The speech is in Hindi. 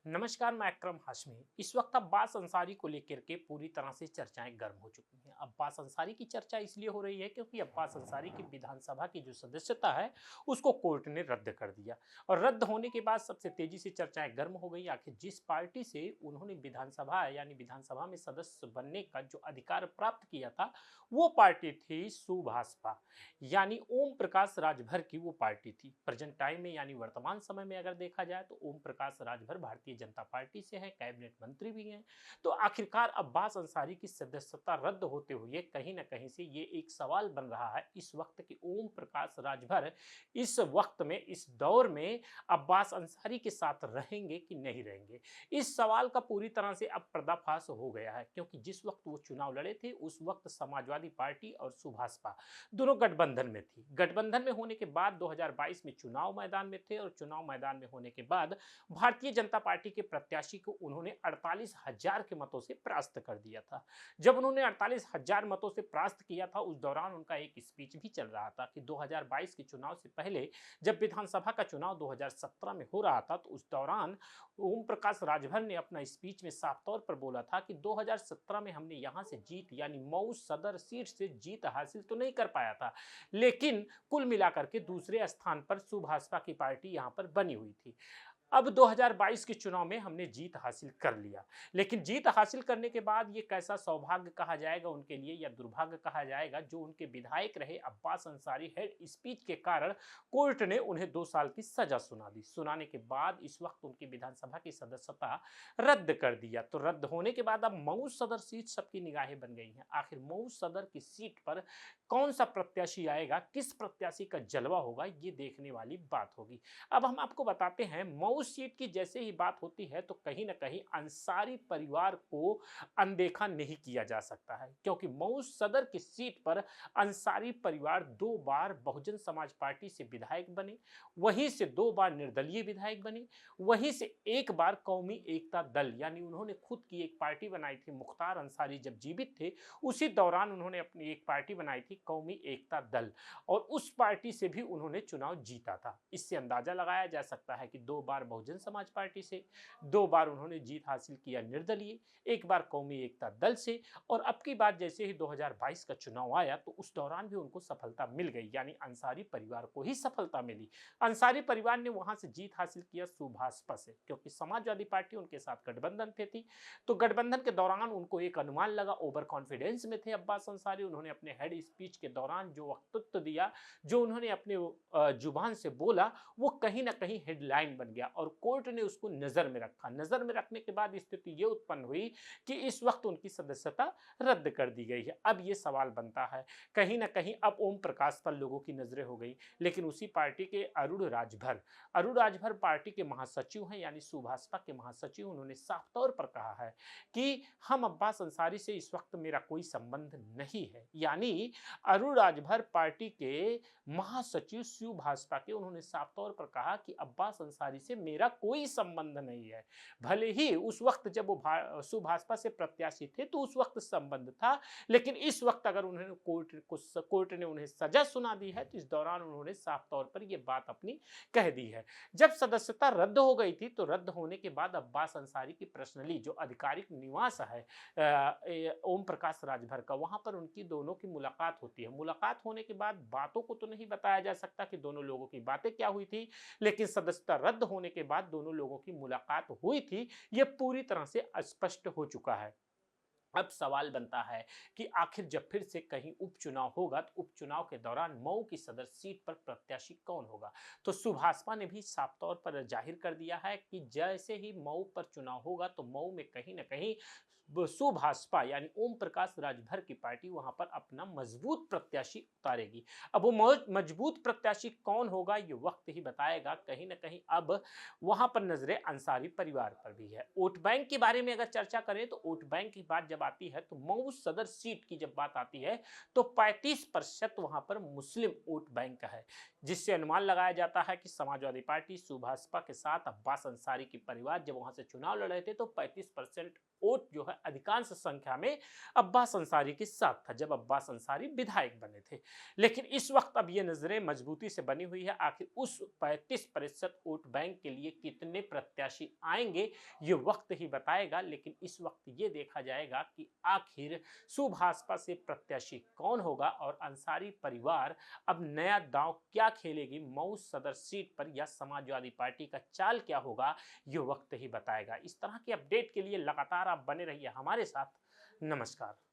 नमस्कार, मैं अकरम हाशमी। इस वक्त अब्बास अंसारी को लेकर के पूरी तरह से चर्चाएं गर्म हो चुकी हैं। अब्बास अंसारी की चर्चा इसलिए हो रही है क्योंकि अब्बास अंसारी की विधानसभा की जो सदस्यता है उसको कोर्ट ने रद्द कर दिया। और रद्द होने के बाद सबसे तेजी से चर्चाएं गर्म हो गई। आखिर जिस पार्टी से उन्होंने विधानसभा में सदस्य बनने का जो अधिकार प्राप्त किया था वो पार्टी थी सुभाषपा, यानी ओम प्रकाश राजभर की वो पार्टी थी। प्रेजेंट टाइम में यानी वर्तमान समय में अगर देखा जाए तो ओम प्रकाश राजभर भारतीय जनता पार्टी से हैं, कैबिनेट मंत्री भी हैं। तो आखिरकार अब्बास अंसारी की सदस्यता रद्द होते हुए कहीं ना कहीं से ये एक सवाल बन रहा है इस वक्त कि ओम प्रकाश राजभर इस वक्त में, इस दौर में अब्बास अंसारी के साथ रहेंगे कि नहीं रहेंगे। इस सवाल का पूरी तरह से अब पर्दाफाश हो गया है क्योंकि जिस वक्त वो चुनाव लड़े थे उस वक्त समाजवादी पार्टी और सुभाषपा दोनों गठबंधन में थी। गठबंधन में होने के बाद 2022 में चुनाव मैदान में थे और चुनाव मैदान में होने के बाद भारतीय जनता पार्टी के प्रत्याशी को उन्होंने 48,000 के मतों से परास्त कर दिया था। जब उन्होंने 48,000 मतों से परास्त किया था उस दौरान उनका एक स्पीच भी चल रहा था कि 2022 के चुनाव से पहले जब विधानसभा का चुनाव 2017 में हो रहा था तो उस दौरान ओम प्रकाश राजभर ने अपना स्पीच में साफ तौर पर बोला था कि 2017 में हमने यहां से जीत यानी मऊ सदर सीट से जीत हासिल तो नहीं कर पाया था, लेकिन कुल मिलाकर के दूसरे स्थान पर सुभाषपा की पार्टी यहां पर बनी हुई थी। अब 2022 के चुनाव में हमने जीत हासिल कर लिया, लेकिन जीत हासिल करने के बाद ये कैसा सौभाग्य कहा जाएगा उनके लिए या दुर्भाग्य कहा जाएगा, जो उनके विधायक रहे अब्बास अंसारी हेड स्पीच के कारण कोर्ट ने उन्हें 2 साल की सजा सुना दी। सुनाने के बाद इस वक्त उनकी विधानसभा की सदस्यता रद्द कर दिया। तो रद्द होने के बाद अब मऊ सदर सीट सबकी निगाहें बन गई हैं। आखिर मऊ सदर की सीट पर कौन सा प्रत्याशी आएगा, किस प्रत्याशी का जलवा होगा, ये देखने वाली बात होगी। अब हम आपको बताते हैं, मऊ सीट की जैसे ही बात होती है तो कहीं ना कहीं अंसारी परिवार को अनदेखा नहीं किया जा सकता है क्योंकि मऊ सदर की सीट पर अंसारी परिवार 2 बार बहुजन समाज पार्टी से विधायक बने, वहीं से 2 बार निर्दलीय विधायक बने, वहीं से 1 बार कौमी एकता दल यानी उन्होंने खुद की एक पार्टी बनाई थी। मुख्तार अंसारी जब जीवित थे उसी दौरान उन्होंने अपनी एक पार्टी बनाई थी कौमी एकता दल, और उस पार्टी से भी उन्होंने चुनाव जीता था। इससे अंदाजा लगाया जा सकता है कि 2 बार बहुजन समाज पार्टी से, 2 बार उन्होंने जीत हासिल किया निर्दलीय, 1 बार कौमी एकता दल से, और अब की बार जैसे ही 2022 का चुनाव आया तो उस दौरान भी उनको सफलता मिल गई, यानी अंसारी परिवार को ही सफलता मिली। अंसारी परिवार ने वहां से जीत हासिल किया सुभाषपा से क्योंकि समाजवादी पार्टी उनके साथ गठबंधन पे थी। तो गठबंधन के दौरान उनको एक अनुमान लगा, ओवर कॉन्फिडेंस में थे अब्बास अंसारी। उन्होंने अपने हेड स्पीच के दौरान जो वक्तव्य दिया, जो उन्होंने अपने जुबान से बोला, वो कहीं ना कहीं हेडलाइन बन गया और कोर्ट ने उसको नजर में रखा। नजर में रखने के बाद स्थिति ये उत्पन्न हुई कि इस वक्त उनकी सदस्यता रद्द कर दी गई है। अब ये सवाल बनता है, कहीं ना कहीं अब ओम प्रकाश पर लोगों की नजरें हो गई, लेकिन उसी पार्टी के अरुण राजभर पार्टी के महासचिव हैं यानी सुभाषपा के महासचिव। उन्होंने साफ तौर पर कहा है कि हम अब्बास अंसारी से इस वक्त मेरा कोई संबंध नहीं है, यानी अरुण राजभर पार्टी के महासचिव शिव भाजपा के, उन्होंने साफ तौर पर कहा कि अब्बास अंसारी से मेरा कोई संबंध नहीं है। भले ही उस वक्त जब वो सुभाषपा से प्रत्याशी थे तो उस वक्त संबंध था, लेकिन इस वक्त अगर उन्होंने कोर्ट ने उन्हें सजा सुना दी है तो इस दौरान उन्होंने साफ तौर पर यह बात अपनी कह दी है। जब सदस्यता रद्द हो गई थी तो रद्द होने के बाद अब्बास अंसारी की पर्सनली जो आधिकारिक निवास है ओम प्रकाश राजभर का, वहां पर उनकी दोनों की मुलाकात होती है। मुलाकात होने के बाद बातों को तो नहीं बताया जा सकता कि दोनों लोगों की बातें क्या हुई थी, लेकिन सदस्यता रद्द होने के बाद दोनों लोगों की मुलाकात हुई थी, यह पूरी तरह से स्पष्ट हो चुका है। अब सवाल बनता है कि आखिर जब फिर से कहीं उपचुनाव होगा तो उपचुनाव के दौरान मऊ की सदर सीट पर प्रत्याशी कौन होगा। तो सुभाषपा ने भी साफ तौर पर जाहिर कर दिया है कि जैसे ही मऊ पर चुनाव होगा तो मऊ में कहीं ना कहीं सुभाषपा यानी ओम प्रकाश राजभर की पार्टी वहां पर अपना मजबूत प्रत्याशी उतारेगी। अब वो मजबूत प्रत्याशी कौन होगा ये वक्त ही बताएगा। कहीं ना कहीं अब वहां पर नजरें अंसारी परिवार पर भी है। वोट बैंक के बारे में अगर चर्चा करें तो वोट बैंक की बात जब आती है तो मऊ सदर सीट की जब बात आती है तो 35% वहां पर मुस्लिम वोट बैंक है। जिससे अनुमान लगाया जाता है कि समाजवादी पार्टी सुभाषपा के साथ अब्बास अंसारी के परिवार जब वहां से चुनाव लड़ रहे थे तो 35% वोट जो है अधिकांश संख्या में अब्बास अंसारी के साथ था जब अब्बास अंसारी विधायक बने थे। लेकिन इस वक्त अब ये नजरें मजबूती से बनी हुई है, आखिर उस 35% वोट बैंक के लिए कितने प्रत्याशी आएंगे ये वक्त ही बताएगा। लेकिन इस वक्त ये देखा जाएगा कि आखिर सुभाषपा से प्रत्याशी कौन होगा और अंसारी परिवार अब नया दांव क्या खेलेगी मऊ सदर सीट पर, या समाजवादी पार्टी का चाल क्या होगा ये वक्त ही बताएगा। इस तरह के अपडेट के लिए लगातार आप बने रहिए हमारे साथ। नमस्कार।